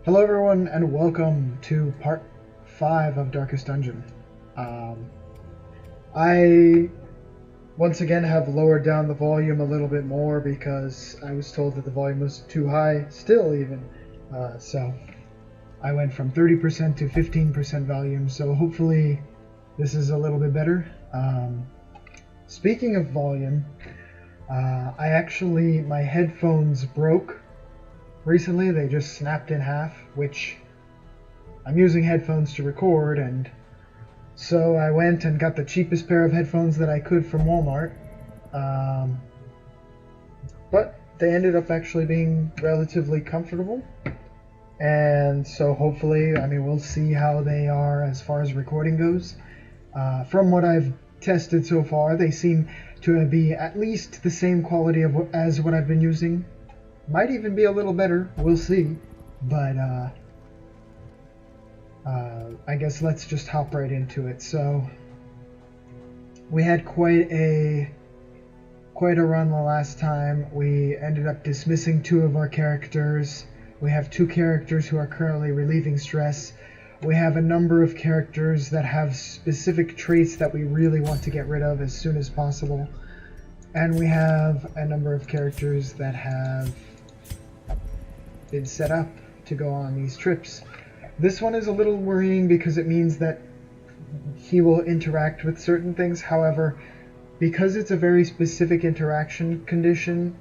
Hello everyone and welcome to part 5 of Darkest Dungeon. I once again have lowered down the volume a little bit more because I was told that the volume was too high, still even. So I went from 30% to 15% volume, so hopefully this is a little bit better. Speaking of volume, my headphones broke recently. They just snapped in half, which I'm using headphones to record, and so I went and got the cheapest pair of headphones that I could from Walmart. But they ended up actually being relatively comfortable, and so hopefully, we'll see how they are as far as recording goes. From what I've tested so far, they seem to be at least the same quality as what I've been using. Might even be a little better, we'll see, but I guess let's just hop right into it. So we had quite a run the last time. We ended up dismissing 2 of our characters. We have 2 characters who are currently relieving stress. We have a number of characters that have specific traits that we really want to get rid of as soon as possible. And we have a number of characters that have been set up to go on these trips. This one is a little worrying because it means that he will interact with certain things. However, because it's a very specific interaction condition,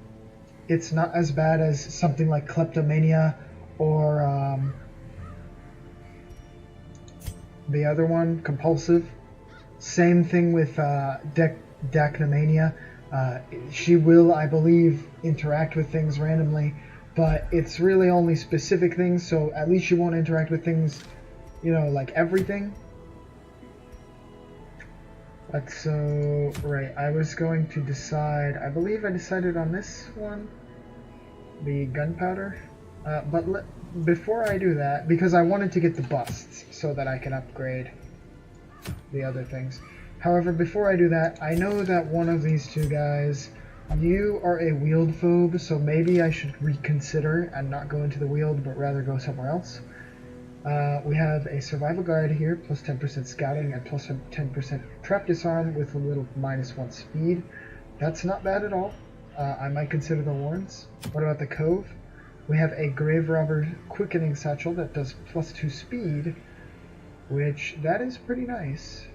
it's not as bad as something like kleptomania or the other one, compulsive. Same thing with dacnomania. She will, I believe, interact with things randomly, but it's really only specific things, so at least you won't interact with things, like everything. Right, I was going to decide, I believe I decided on this one, the gunpowder, but before I do that, because I wanted to get the busts so that I can upgrade the other things. However, before I do that, I know that one of these 2 guys, you are a wield phobe, so maybe I should reconsider and not go into the wield, but rather go somewhere else. We have a survival guide here, plus 10% scouting and plus 10% trap disarm with a little -1 speed. That's not bad at all. I might consider the warrants. What about the cove? We have a grave robber quickening satchel that does plus 2 speed, which that is pretty nice.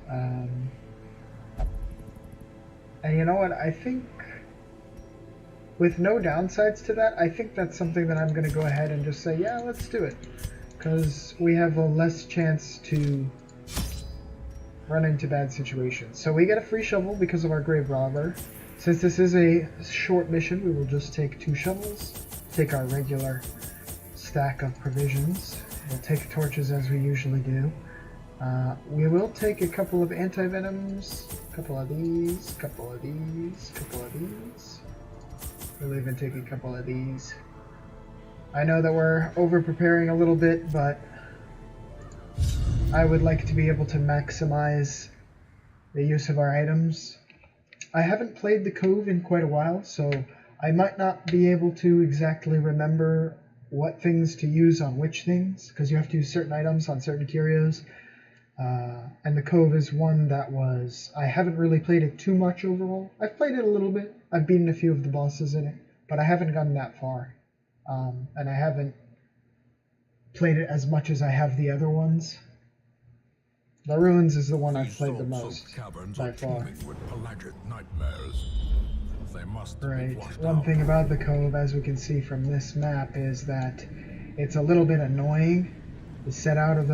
And you know what? I think with no downsides to that, I think that's something that I'm going to go ahead and just say, yeah, let's do it. Because we have a less chance to run into bad situations. So we get a free shovel because of our grave robber. Since this is a short mission, we will just take 2 shovels, take our regular stack of provisions. We'll take torches as we usually do. We will take a couple of anti-venoms, a couple of these, a couple of these, a couple of these. We'll even take a couple of these. I know that we're over-preparing a little bit, but I would like to be able to maximize the use of our items. I haven't played the Cove in quite a while, so I might not be able to exactly remember what things to use on which things, because you have to use certain items on certain curios. And the Cove is one that I haven't really played it too much overall. I've played it a little bit. I've beaten a few of the bosses in it, but I haven't gotten that far. And I haven't played it as much as I have the other ones. The Ruins is the one I've played the most, by far. Right, one thing about the Cove, as we can see from this map, is that it's a little bit annoying to set out of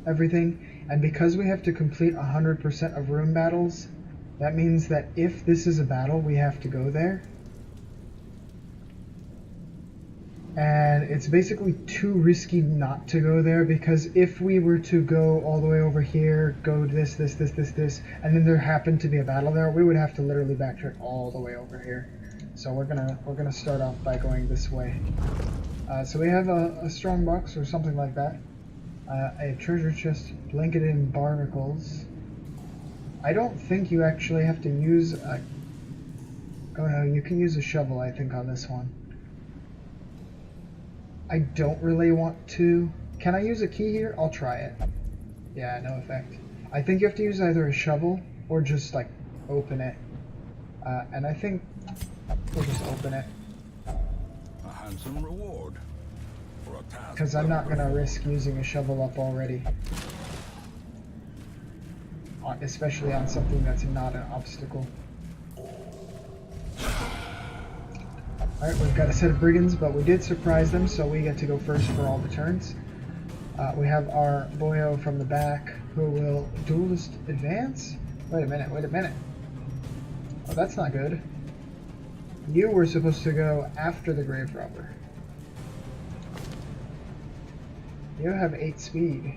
everything. And because we have to complete 100% of room battles, that means that if this is a battle, we have to go there. And it's basically too risky not to go there, because if we were to go all the way over here, go this, and then there happened to be a battle there, we would have to literally backtrack all the way over here. So we're gonna start off by going this way. So we have a strong box or something like that. A treasure chest blanketed in barnacles. I don't think you actually have to use a... Oh no, you can use a shovel, I think, on this one. I don't really want to... Can I use a key here? I'll try it. Yeah, no effect. I think you have to use either a shovel or just like open it. And I think we'll just open it. A handsome reward for a task. Because I'm not going to risk using a shovel up already. Especially on something that's not an obstacle. Alright, we've got a set of brigands, but we did surprise them, so we get to go first for all the turns. We have our boyo from the back, who will duelist advance? Wait a minute. Oh, that's not good. You were supposed to go after the grave robber. You have 8 speed.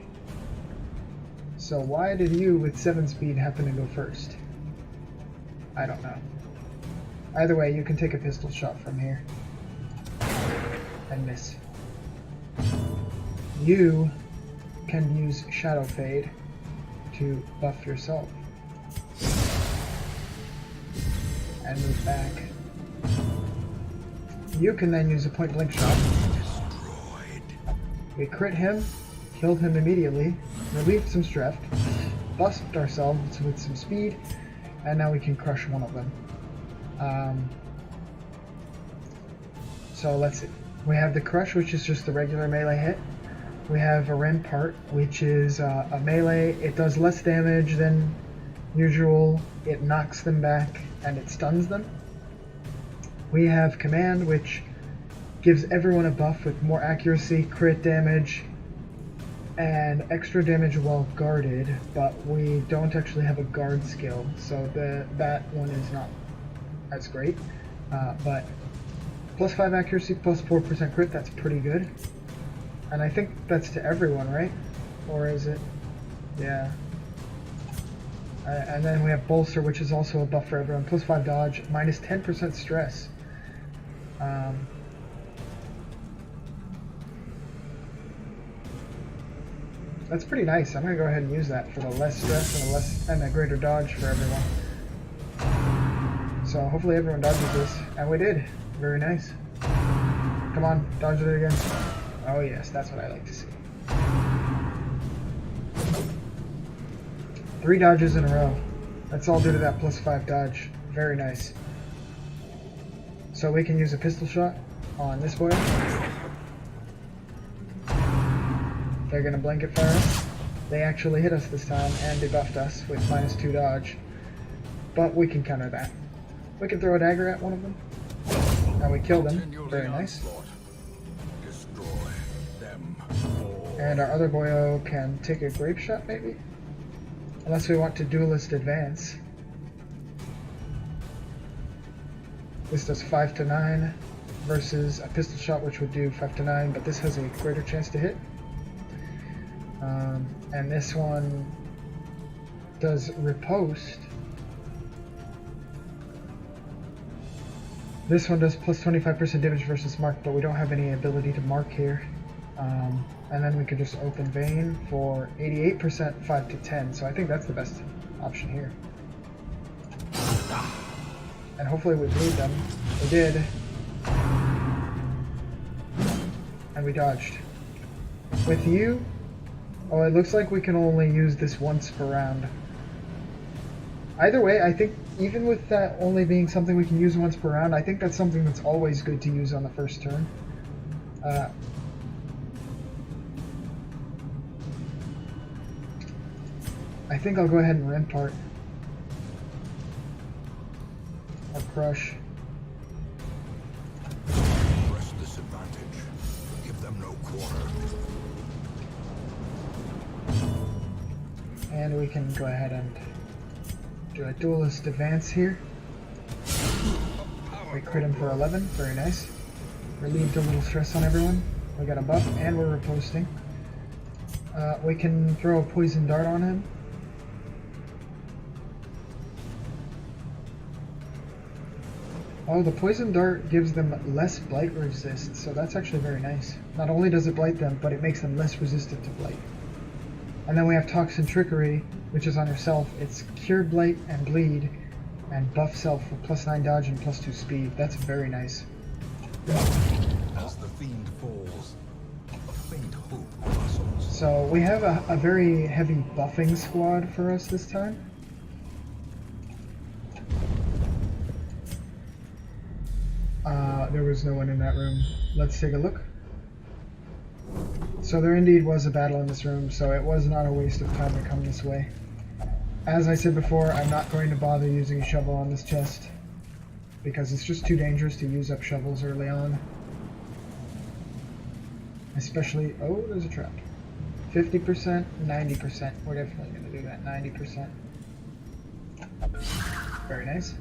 So why did you with 7 speed happen to go first? I don't know. Either way, you can take a pistol shot from here. And miss. You can use Shadow Fade to buff yourself. And move back. You can then use a point blank shot. We crit him, killed him immediately, relieved some strength, buffed ourselves with some speed, and now we can crush one of them. So let's see. We have the crush, which is just the regular melee hit. We have a Rampart, which is a melee. It does less damage than usual. It knocks them back and it stuns them. We have Command, which gives everyone a buff with more accuracy, crit damage, and extra damage while guarded, but we don't actually have a guard skill, so that one is not as great. But plus 5 accuracy, plus 4% crit, that's pretty good. And I think that's to everyone, right? Or is it? Yeah. And then we have Bolster, which is also a buff for everyone. Plus 5 dodge, minus 10% stress. That's pretty nice. I'm going to go ahead and use that for the less stress and a greater dodge for everyone. So hopefully everyone dodges this. And we did. Very nice. Come on, dodge it again. Oh yes, that's what I like to see. 3 dodges in a row. That's all due to that plus 5 dodge. Very nice. So we can use a pistol shot on this boy. They're gonna blanket fire us. They actually hit us this time and debuffed us with minus 2 dodge. But we can counter that. We can throw a dagger at one of them. And we kill them. Very nice. And our other boyo can take a grape shot, maybe? Unless we want to duelist advance. This does 5 to 9 versus a pistol shot, which would do 5 to 9, but this has a greater chance to hit. And this one does riposte. This one does plus 25% damage versus mark, but we don't have any ability to mark here. And then we could just open vein for 88%, 5 to 10. So I think that's the best option here. And hopefully we bleed them. We did. And we dodged. With you, oh, it looks like we can only use this once per round. Either way, I think even with that only being something we can use once per round, I think that's something that's always good to use on the first turn. I think I'll go ahead and Rampart. Or Crush. Press disadvantage. Give them no quarter. And we can go ahead and do a duelist advance here. We crit him for 11, very nice. Relieved a little stress on everyone. We got a buff and we're riposting. We can throw a poison dart on him. Oh, the poison dart gives them less blight resist, so that's actually very nice. Not only does it blight them, but it makes them less resistant to blight. And then we have Toxin Trickery, which is on yourself. It's Cure Blight and Bleed, and buff self for plus 9 dodge and plus 2 speed. That's very nice. As the fiend falls, So we have a very heavy buffing squad for us this time. There was no one in that room. Let's take a look. So there indeed was a battle in this room, so it was not a waste of time to come this way. As I said before, I'm not going to bother using a shovel on this chest, because it's just too dangerous to use up shovels early on. Especially, oh, there's a trap. 50%, 90%. We're definitely going to do that, 90%. Very nice.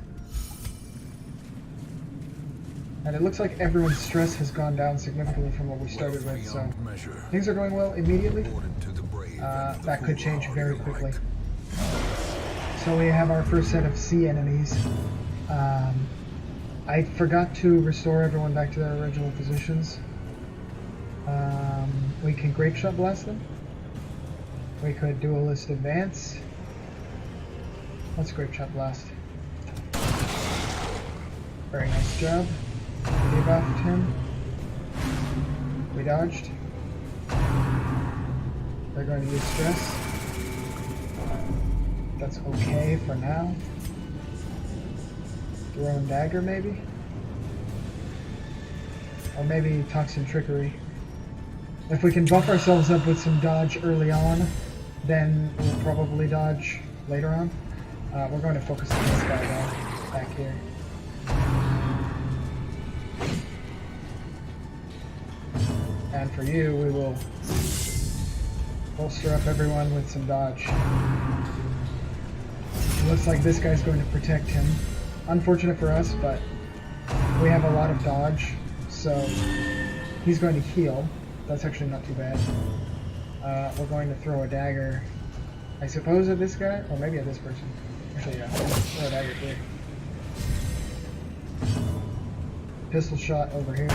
And it looks like everyone's stress has gone down significantly from what we started with, so things are going well immediately. That could change very quickly. So we have our first set of sea enemies. I forgot to restore everyone back to their original positions. We can grape shot blast them. We could duelist advance. Let's grape shot blast. Very nice job. Debuffed him. We dodged. They're going to use stress. That's okay for now. Thrown dagger maybe? Or maybe toxin trickery. If we can buff ourselves up with some dodge early on, then we'll probably dodge later on. We're going to focus on this guy though, back here. And for you, we will bolster up everyone with some dodge. It looks like this guy's going to protect him. Unfortunate for us, but we have a lot of dodge, so he's going to heal. That's actually not too bad. We're going to throw a dagger, I suppose, at this guy, or maybe at this person. Actually, yeah, throw a dagger here. Pistol shot over here.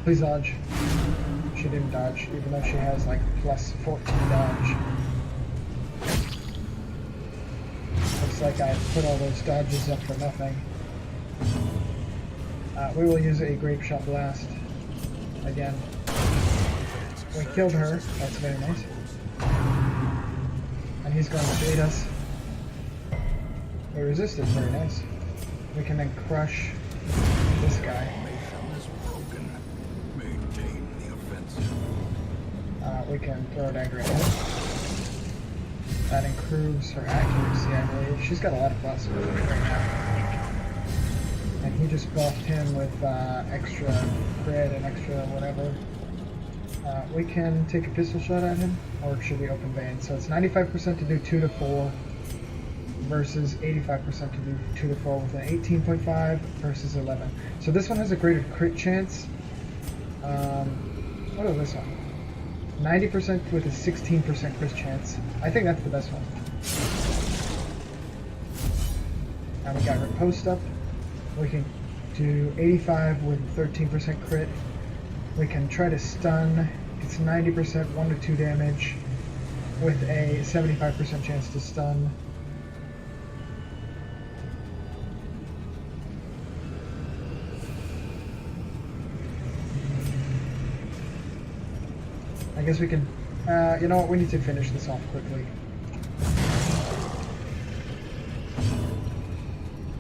Please dodge. She didn't dodge, even though she has like plus 14 dodge. Looks like I put all those dodges up for nothing. We will use a grape shot blast again. We killed her. That's very nice. And he's going to bait us. We resisted. Very nice. We can then crush this guy. We can throw a dagger at her. That improves her accuracy, I believe. She's got a lot of buffs right now. And he just buffed him with extra crit and extra whatever. We can take a pistol shot at him, or should we open vein? So it's 95% to do 2 to 4 versus 85% to do 2 to 4 with an 18.5 versus 11. So this one has a greater crit chance. What is this one? 90% with a 16% crit chance. I think that's the best one. And we got riposte up. We can do 85 with 13% crit. We can try to stun. It's 90%, 1 to 2 damage with a 75% chance to stun. I guess we can, you know what, we need to finish this off quickly.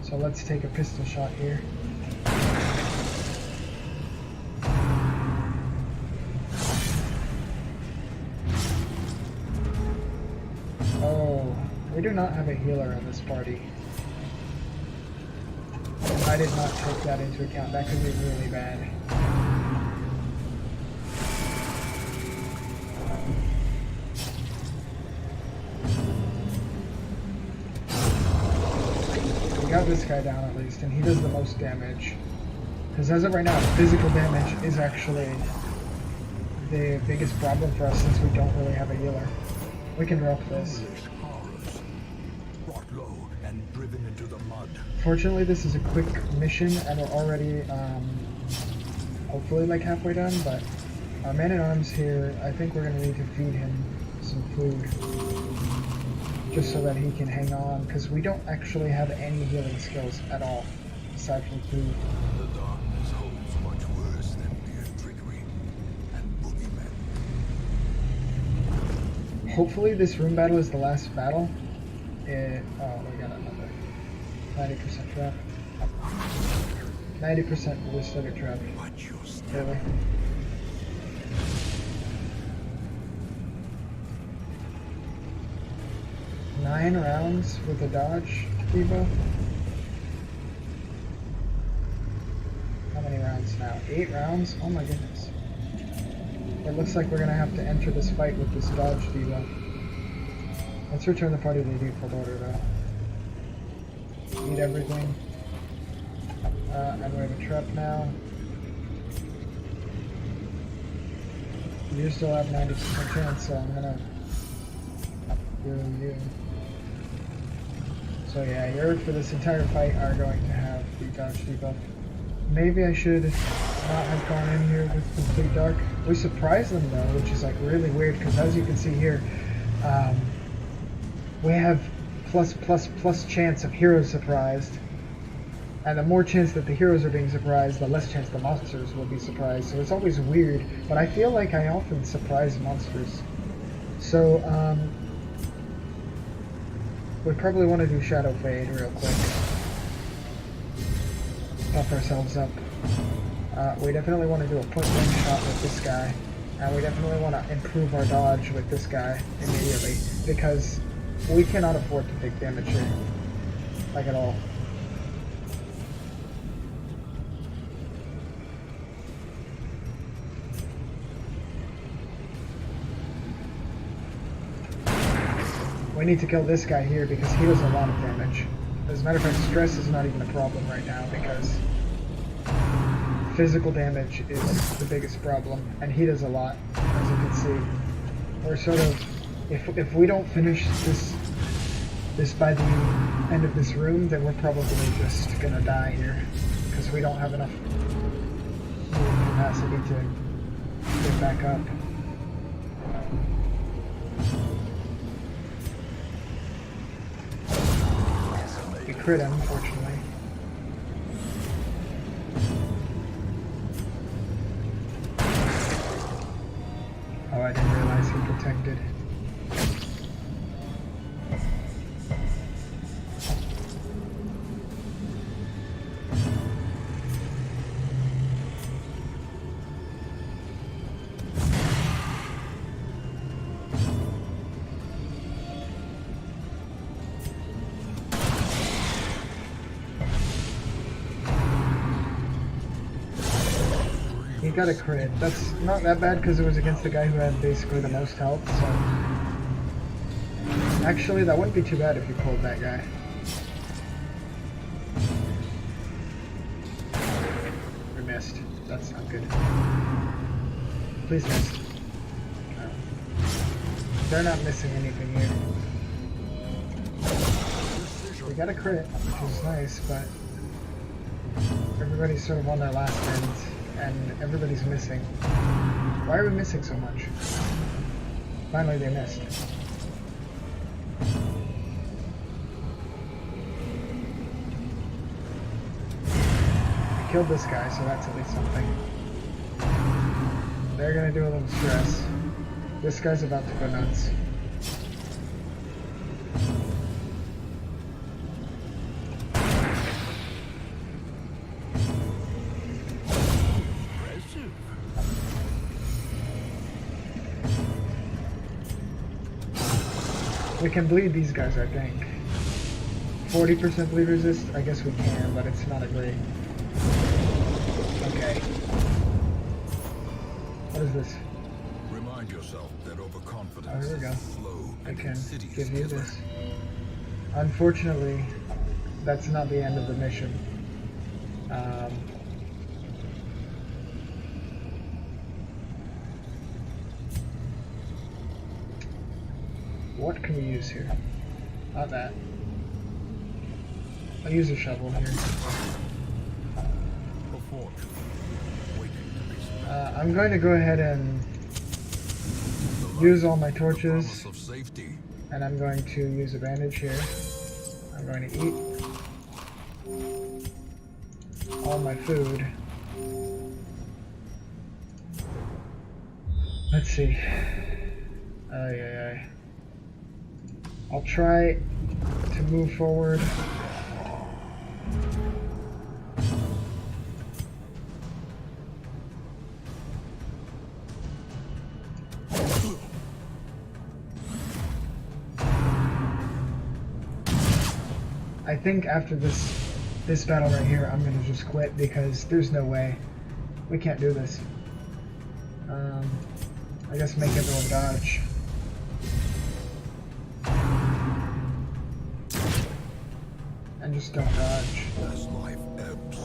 So let's take a pistol shot here. Oh, we do not have a healer in this party. I did not take that into account. That could be really bad. Got this guy down at least, and he does the most damage. Because as of right now, physical damage is actually the biggest problem for us since we don't really have a healer. We can drop this. Fortunately, this is a quick mission, and we're already hopefully like halfway done, but our man-at-arms here, I think we're going to need to feed him some food. Just so that he can hang on, because we don't actually have any healing skills at all, aside from food. The darkness holds much worse than mere trickery. hopefully this room battle is the last battle. Oh, we got another 90% trap. 90% ballistic trap. Watch your step. Really? Nine rounds with a dodge, Evo. How many rounds now? 8 rounds? Oh my goodness. It looks like we're gonna have to enter this fight with this dodge Devo. Let's return the party to default order though. Eat everything. And we have a trap now. You still have 90% chance, so I'm gonna do you. So yeah, you're for this entire fight are going to have the dodge debuff. Maybe I should not have gone in here with complete dark. We surprised them though, which is like really weird because as you can see here, we have plus chance of heroes surprised. And the more chance that the heroes are being surprised, the less chance the monsters will be surprised. So it's always weird, but I feel like I often surprise monsters. So, we probably want to do Shadow Fade real quick. Buff ourselves up. We definitely want to do a point blank shot with this guy. And we definitely want to improve our dodge with this guy immediately. Because we cannot afford to take damage here. Like at all. We need to kill this guy here because he does a lot of damage. As a matter of fact, stress is not even a problem right now because physical damage is the biggest problem, and he does a lot, as you can see. We're sort of, if we don't finish this by the end of this room, then we're probably just gonna die here because we don't have enough capacity to get back up. We crit him, unfortunately. Oh, I didn't realize he protected. He got a crit. That's not that bad because it was against the guy who had basically the most health, so... Actually, that wouldn't be too bad if you pulled that guy. We missed. That's not good. Please miss. No. They're not missing anything here. We got a crit, which is nice, but... Everybody's sort of on their last ends. And everybody's missing. Why are we missing so much? Finally they missed. I killed this guy, so that's at least something. They're gonna do a little stress. This guy's about to go nuts. We can bleed these guys, I think. 40% bleed resist? I guess we can, but it's not a great... Okay. What is this? Remind yourself that overconfidence Oh, here we go. is slow I and can insidious give you killer. this. Unfortunately, that's not the end of the mission. What can we use here? Not that. I'll use a shovel here. A fortune waiting to be spent. I'm going to go ahead and use all my torches, Promise of safety. and I'm going to use a bandage here. I'm going to eat all my food. Let's see. Ay. I'll try to move forward. I think after this battle right here, I'm gonna just quit because there's no way. We can't do this. I guess make everyone dodge. And just don't dodge. As life ebbs,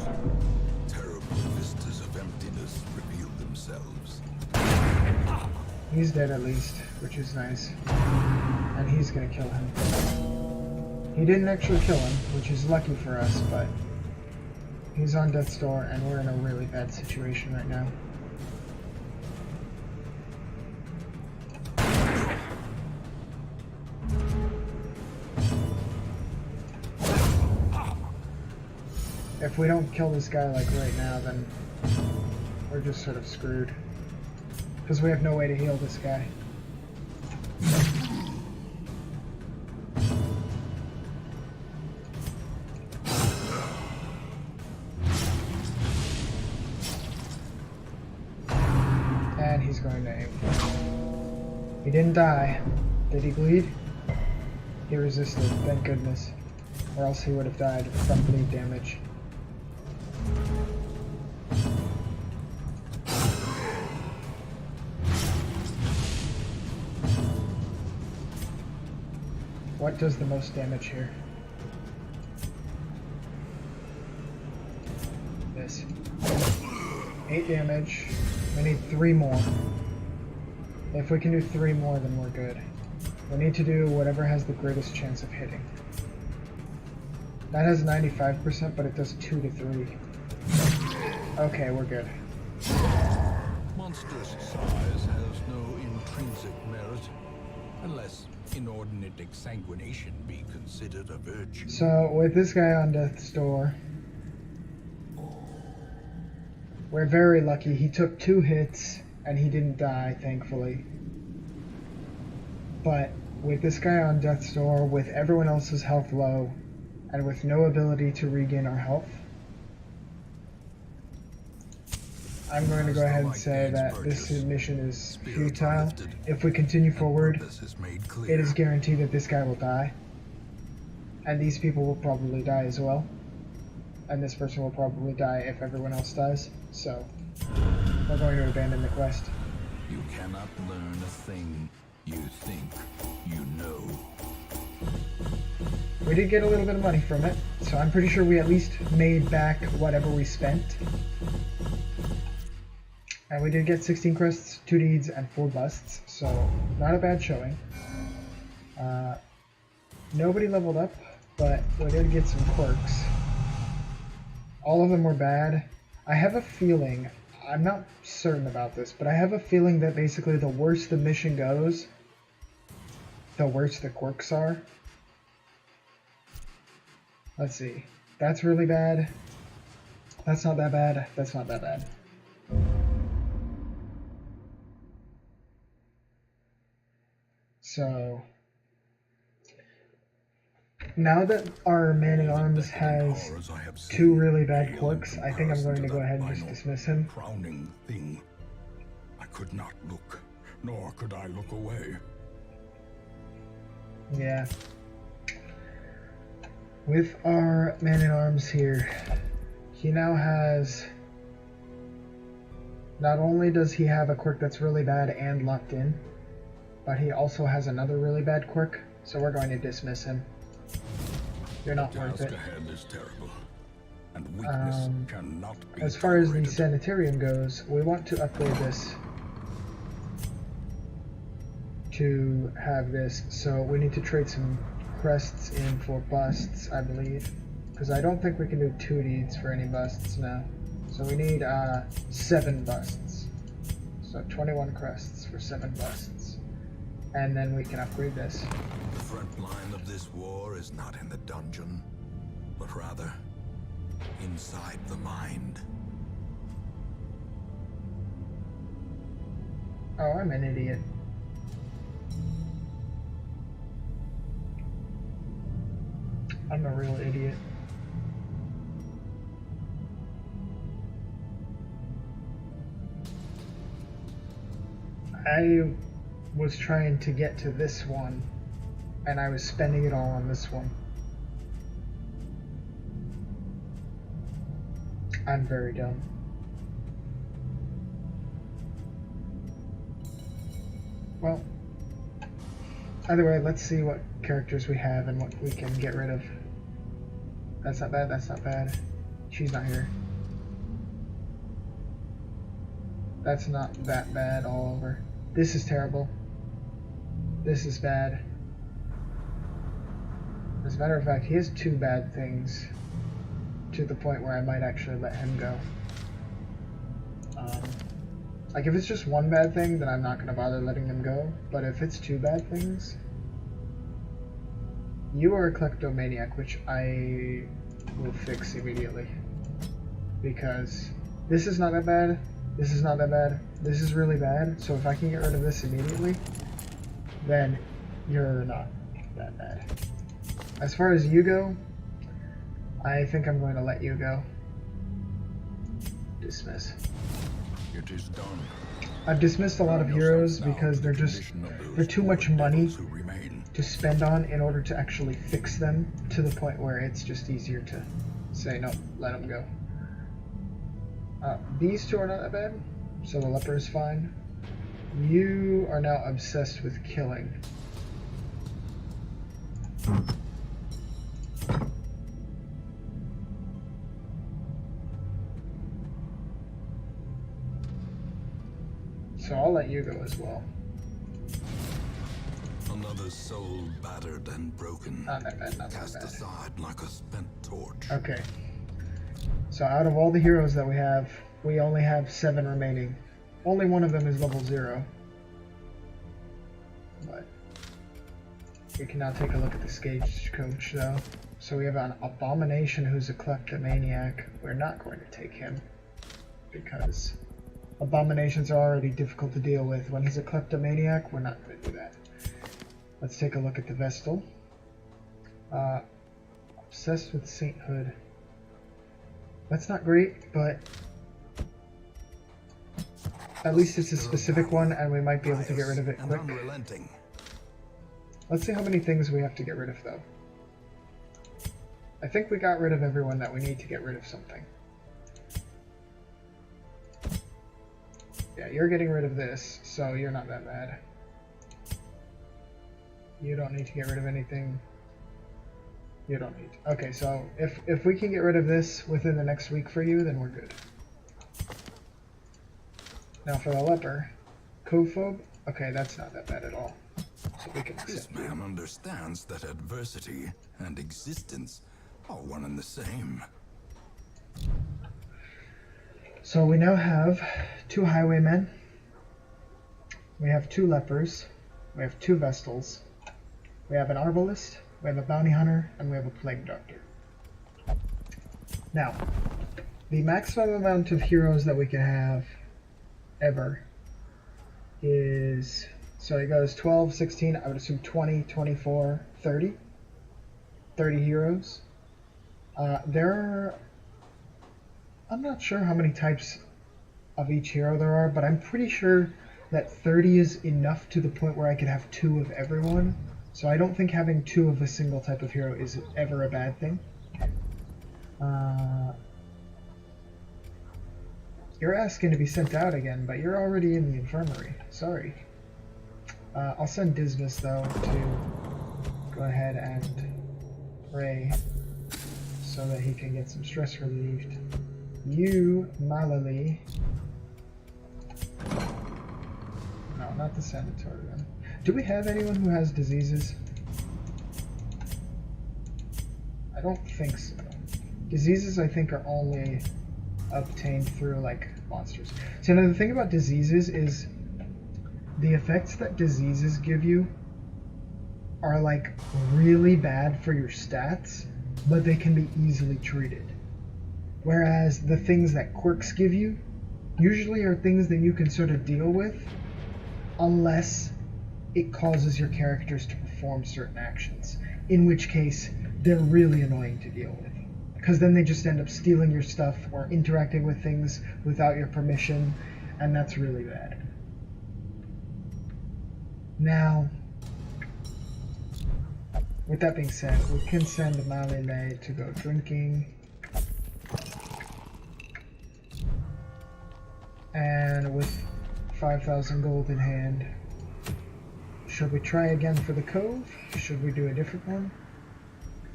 terrible vistas of emptiness reveal themselves. He's dead at least, which is nice. And he's gonna kill him. He didn't actually kill him, which is lucky for us, but he's on death's door and we're in a really bad situation right now. If we don't kill this guy like right now, then we're just sort of screwed. Because we have no way to heal this guy. And he's going to aim. He didn't die. Did he bleed? He resisted, thank goodness. Or else he would have died from bleed damage. What does the most damage here? This. 8 damage. We need 3 more. If we can do 3 more, then we're good. We need to do whatever has the greatest chance of hitting. That has 95%, but it does 2 to 3. Okay, we're good. Monstrous size has no intrinsic merit, unless inordinate exsanguination be considered a virtue. So, with this guy on death's door, we're very lucky. He took 2 hits, and he didn't die, thankfully. But with this guy on death's door, with everyone else's health low, and with no ability to regain our health, I'm going to go ahead and say that this mission is futile. If we continue forward, it is guaranteed that this guy will die. And these people will probably die as well. And this person will probably die if everyone else dies. So, we're going to abandon the quest. You cannot learn a thing you think you know. We did get a little bit of money from it, so I'm pretty sure we at least made back whatever we spent. And we did get 16 crests, 2 deeds, and 4 busts, so not a bad showing. Nobody leveled up, but we did get some quirks. All of them were bad. I have a feeling, I'm not certain about this, but I have a feeling that basically the worse the mission goes, the worse the quirks are. Let's see. That's really bad. That's not that bad. That's not that bad. So, now that our man-at-arms has 2 really bad quirks, I think I'm going to go ahead and just dismiss him. Crowning thing. I could not look, nor could I look away. Yeah. With our man-at-arms here, he now has... Not only does he have a quirk that's really bad and locked in, but he also has another really bad quirk, so we're going to dismiss him. You're not worth it. Ahead is terrible, and weakness cannot be as far as the tolerated. sanitarium goes, we want to upgrade this to have this, so we need to trade some crests in for busts, I believe, because I don't think we can do 2 deeds for any busts now. So we need 7 busts, so 21 crests for 7 busts, and then we can upgrade this. The front line of this war is not in the dungeon, but rather inside the mind. Oh, I'm an idiot. I'm a real idiot. I was trying to get to this one, and I was spending it all on this one. I'm very dumb. Well, either way, let's see what characters we have and what we can get rid of. That's not bad, that's not bad. She's not here. That's not that bad all over. This is terrible. This is bad. As a matter of fact, he has 2 bad things to the point where I might actually let him go. Like, if it's just 1 bad thing, then I'm not going to bother letting him go. But if it's 2 bad things... You are a kleptomaniac, which I will fix immediately. Because this is not that bad, this is not that bad, this is really bad, so if I can get rid of this immediately, then you're not that bad. As far as you go, I think I'm going to let you go. Dismiss. It is done. I've dismissed a lot of heroes because they're too much money to spend on in order to actually fix them, to the point where it's just easier to say no, let them go. These 2 are not that bad, so the leper is fine. You are now obsessed with killing. So I'll let you go as well. Another soul battered and broken. Not that bad, not Cast that bad. aside like a spent torch. Okay. So out of all the heroes that we have, we only have 7 remaining. Only one of them is level 0. But we can now take a look at the Stagecoach though. So we have an Abomination who's a kleptomaniac. We're not going to take him because Abominations are already difficult to deal with. When he's a kleptomaniac, we're not going to do that. Let's take a look at the Vestal. Obsessed with Sainthood. That's not great, but at least it's a specific one, and we might be able to get rid of it quick. Let's see how many things we have to get rid of, though. I think we got rid of everyone that we need to get rid of something. Yeah, you're getting rid of this, so you're not that bad. You don't need to get rid of anything. You don't need to. Okay, so if we can get rid of this within the next week for you, then we're good. Now for the leper, Cophobe, okay, that's not that bad at all. So we can accept This man understands that adversity and existence are one and the same. So we now have 2 highwaymen, we have 2 lepers, we have 2 vestals, we have an arbalist, we have a bounty hunter, and we have a plague doctor. Now, the maximum amount of heroes that we can have ever is, so it goes 12, 16, I would assume 20, 24, 30. 30 heroes. I'm not sure how many types of each hero there are, but I'm pretty sure that 30 is enough to the point where I could have 2 of everyone. So I don't think having 2 of a single type of hero is ever a bad thing. You're asking to be sent out again, but you're already in the infirmary. Sorry. I'll send Dismas, though, to go ahead and pray so that he can get some stress relieved. You, Malali. No, not the sanatorium. Do we have anyone who has diseases? I don't think so. Diseases, I think, are only obtained through, like, monsters. So, now the thing about diseases is the effects that diseases give you are, like, really bad for your stats, but they can be easily treated. Whereas the things that quirks give you usually are things that you can sort of deal with unless it causes your characters to perform certain actions, in which case they're really annoying to deal with. Because then they just end up stealing your stuff or interacting with things without your permission, and that's really bad. Now, with that being said, we can send Malile to go drinking. And with 5,000 gold in hand, should we try again for the Cove? Should we do a different one?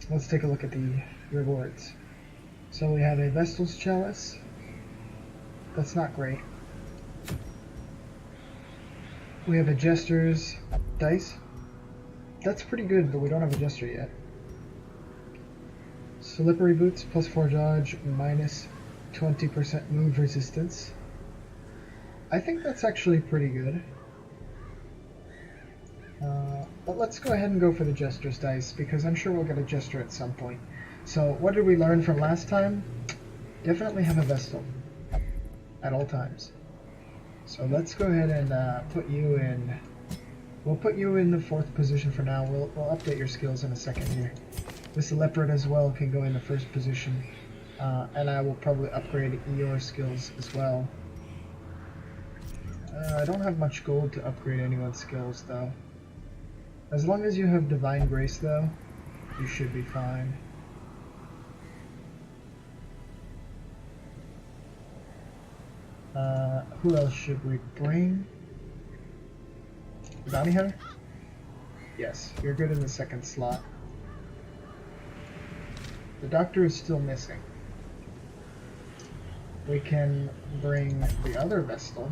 Let's take a look at the rewards. So we have a Vestal's Chalice. That's not great. We have a Jester's Dice. That's pretty good, but we don't have a Jester yet. Slippery Boots, plus 4 dodge, minus 20% move resistance. I think that's actually pretty good. But let's go ahead and go for the Jester's Dice, because I'm sure we'll get a Jester at some point. So, what did we learn from last time? Definitely have a Vestal at all times. So let's go ahead and put you in... We'll put you in the 4th position for now. We'll update your skills in a second here. This Leopard as well can go in the 1st position. And I will probably upgrade your skills as well. I don't have much gold to upgrade anyone's skills though. As long as you have Divine Grace though, you should be fine. Who else should we bring? Bounty Hunter? Yes, you're good in the 2nd slot. The Doctor is still missing. We can bring the other Vestal.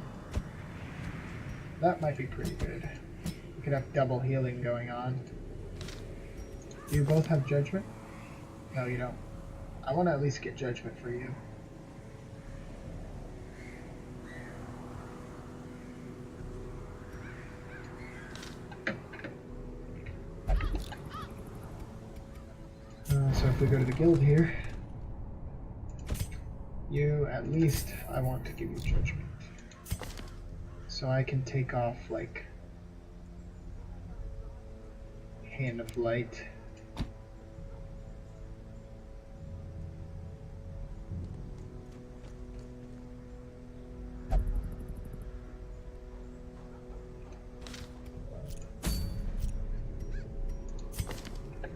That might be pretty good. We could have double healing going on. Do you both have Judgment? No, you don't. I want to at least get Judgment for you. So if we go to the guild here, you at least, I want to give you Judgment. So I can take off like Hand of Light.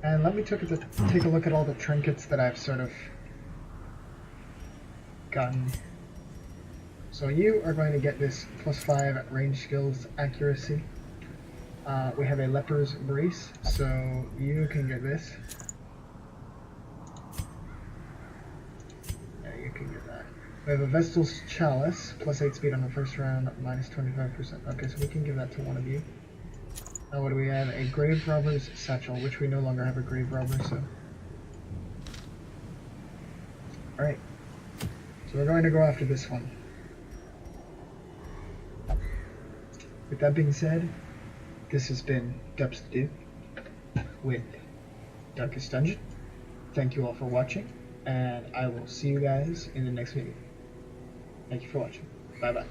And let me take a look at all the trinkets that I've sort of gotten. So you are going to get this +5 range skills accuracy. We have a Leper's Brace, so you can get this. Yeah, you can get that. We have a Vestal's Chalice, +8 speed on the 1st round, minus 25%. Okay, so we can give that to one of you. Now what do we have? A Grave Robber's Satchel, which we no longer have a Grave Robber, so... Alright. So we're going to go after this one. With that being said, this has been Dubs to Do with Darkest Dungeon. Thank you all for watching, and I will see you guys in the next video. Thank you for watching. Bye bye.